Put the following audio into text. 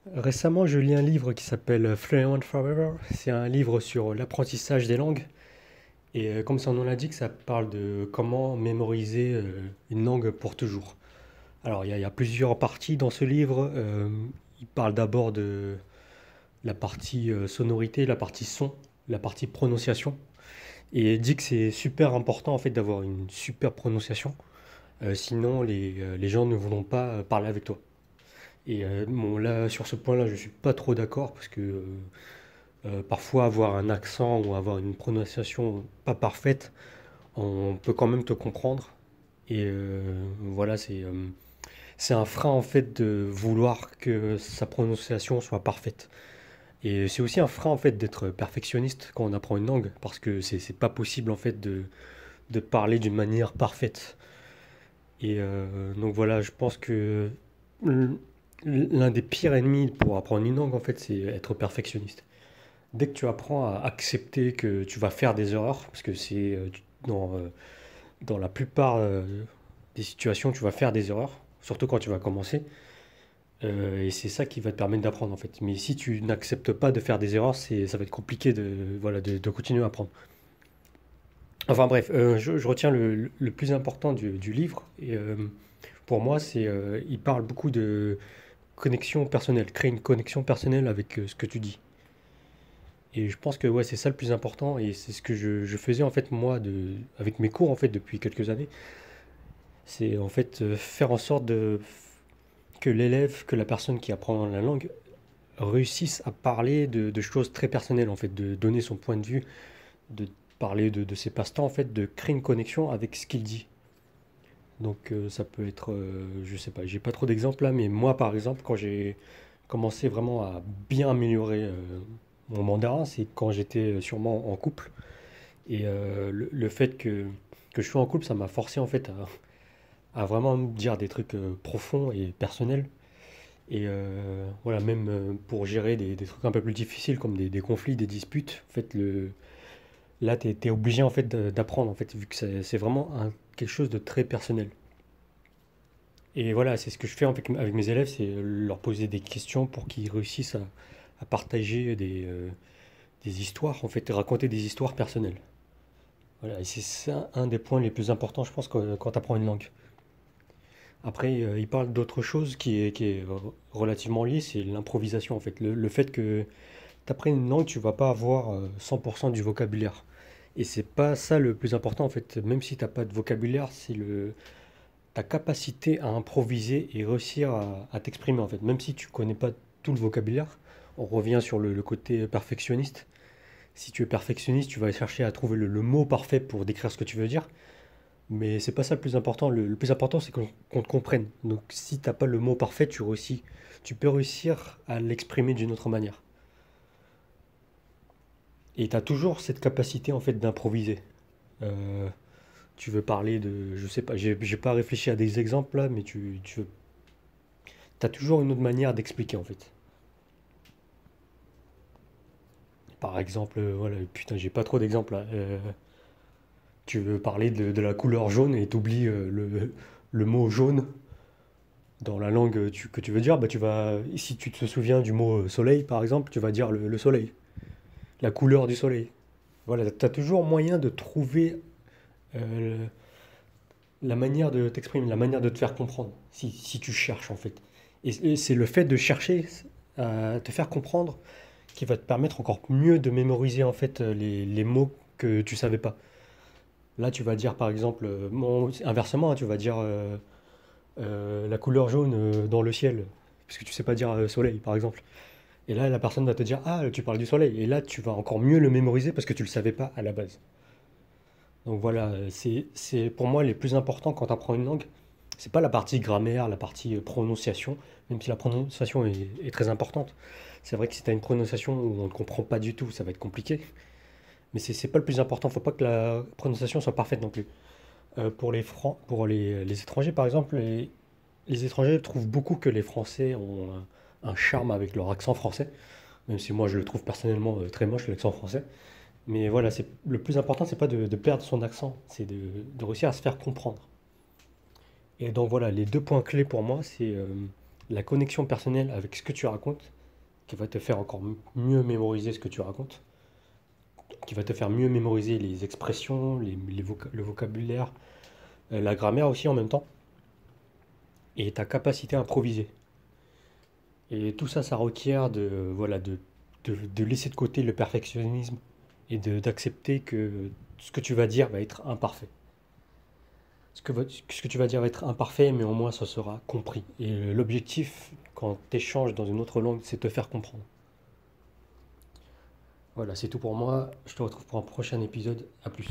Récemment, je lis un livre qui s'appelle Fluent Forever. C'est un livre sur l'apprentissage des langues. Et comme son nom l'indique, ça parle de comment mémoriser une langue pour toujours. Alors, il y a plusieurs parties dans ce livre. Il parle d'abord de la partie sonorité, la partie son, la partie prononciation. Et il dit que c'est super important en fait d'avoir une super prononciation. Sinon, les gens ne voudront pas parler avec toi. Et bon, là, sur ce point-là, je suis pas trop d'accord parce que parfois avoir un accent ou avoir une prononciation pas parfaite, on peut quand même te comprendre. Et voilà, c'est un frein en fait de vouloir que sa prononciation soit parfaite. Et c'est aussi un frein en fait d'être perfectionniste quand on apprend une langue parce que c'est pas possible en fait de parler d'une manière parfaite. Et donc voilà, je pense que l'un des pires ennemis pour apprendre une langue en fait, c'est être perfectionniste. Dès que tu apprends à accepter que tu vas faire des erreurs, parce que c'est dans la plupart des situations, tu vas faire des erreurs, surtout quand tu vas commencer, et c'est ça qui va te permettre d'apprendre en fait. Mais si tu n'acceptes pas de faire des erreurs, ça va être compliqué voilà, de continuer à apprendre. Enfin bref, je retiens le plus important du livre, et pour moi, il parle beaucoup de connexion personnelle, créer une connexion personnelle avec ce que tu dis. Et je pense que ouais, c'est ça le plus important et c'est ce que je faisais en fait moi avec mes cours en fait depuis quelques années. C'est en fait faire en sorte que l'élève, que la personne qui apprend la langue réussisse à parler de choses très personnelles en fait, de donner son point de vue, de parler de ses passe-temps en fait, de créer une connexion avec ce qu'il dit. Donc ça peut être, je sais pas, j'ai pas trop d'exemples là, mais moi par exemple quand j'ai commencé vraiment à bien améliorer mon mandarin, c'est quand j'étais sûrement en couple. Et le fait que je sois en couple, ça m'a forcé en fait à vraiment me dire des trucs profonds et personnels. Et voilà, même pour gérer des trucs un peu plus difficiles comme des conflits, des disputes, en fait, là, t'es obligé en fait d'apprendre, en fait, vu que c'est vraiment quelque chose de très personnel. Et voilà, c'est ce que je fais avec mes élèves, c'est leur poser des questions pour qu'ils réussissent à partager des histoires, en fait, raconter des histoires personnelles. Voilà, et c'est ça un des points les plus importants, je pense, quand tu apprends une langue. Après, il parle d'autre chose qui est relativement liée, c'est l'improvisation en fait. Le fait que tu apprennes une langue, tu vas pas avoir 100% du vocabulaire. Et c'est pas ça le plus important en fait. Même si t'as pas de vocabulaire, c'est ta capacité à improviser et réussir à t'exprimer en fait. Même si tu connais pas tout le vocabulaire, on revient sur le côté perfectionniste. Si tu es perfectionniste, tu vas chercher à trouver le mot parfait pour décrire ce que tu veux dire. Mais c'est pas ça le plus important. Le plus important, c'est qu'on te comprenne. Donc, si t'as pas le mot parfait, tu peux réussir à l'exprimer d'une autre manière. Et tu as toujours cette capacité en fait d'improviser. Euh, Tu veux parler de, je sais pas, j'ai pas réfléchi à des exemples là, mais as toujours une autre manière d'expliquer en fait. Par exemple, voilà, putain, j'ai pas trop d'exemples là. Tu veux parler de la couleur jaune et t'oublies le mot jaune dans la langue que tu veux dire, bah si tu te souviens du mot soleil par exemple, tu vas dire le soleil, la couleur du soleil. Voilà, tu as toujours moyen de trouver euh, la manière de t'exprimer, la manière de te faire comprendre, si tu cherches en fait. Et c'est le fait de chercher à te faire comprendre qui va te permettre encore mieux de mémoriser en fait les mots que tu savais pas. Là, tu vas dire par exemple, inversement, hein, tu vas dire la couleur jaune dans le ciel, puisque tu sais pas dire soleil par exemple. Et là, la personne va te dire, ah, tu parles du soleil. Et là, tu vas encore mieux le mémoriser parce que tu le savais pas à la base. Donc voilà, c'est pour moi les plus importants quand tu apprends une langue. C'est pas la partie grammaire, la partie prononciation, même si la prononciation est très importante. C'est vrai que si tu as une prononciation où on ne comprend pas du tout, ça va être compliqué. Mais c'est pas le plus important. Faut pas que la prononciation soit parfaite non plus. Pour les étrangers, par exemple, les étrangers trouvent beaucoup que les Français ont un charme avec leur accent français. Même si moi je le trouve personnellement très moche, l'accent français. Mais voilà, le plus important, c'est pas de perdre son accent, c'est de réussir à se faire comprendre. Et donc voilà, les deux points clés pour moi, c'est la connexion personnelle avec ce que tu racontes, qui va te faire encore mieux mémoriser ce que tu racontes, qui va te faire mieux mémoriser les expressions, le vocabulaire, la grammaire aussi en même temps, et ta capacité à improviser. Et tout ça, ça requiert de laisser de côté le perfectionnisme et d'accepter que ce que tu vas dire va être imparfait. Ce que tu vas dire va être imparfait, mais au moins ça sera compris. Et l'objectif, quand tu échanges dans une autre langue, c'est te faire comprendre. Voilà, c'est tout pour moi. Je te retrouve pour un prochain épisode. À plus.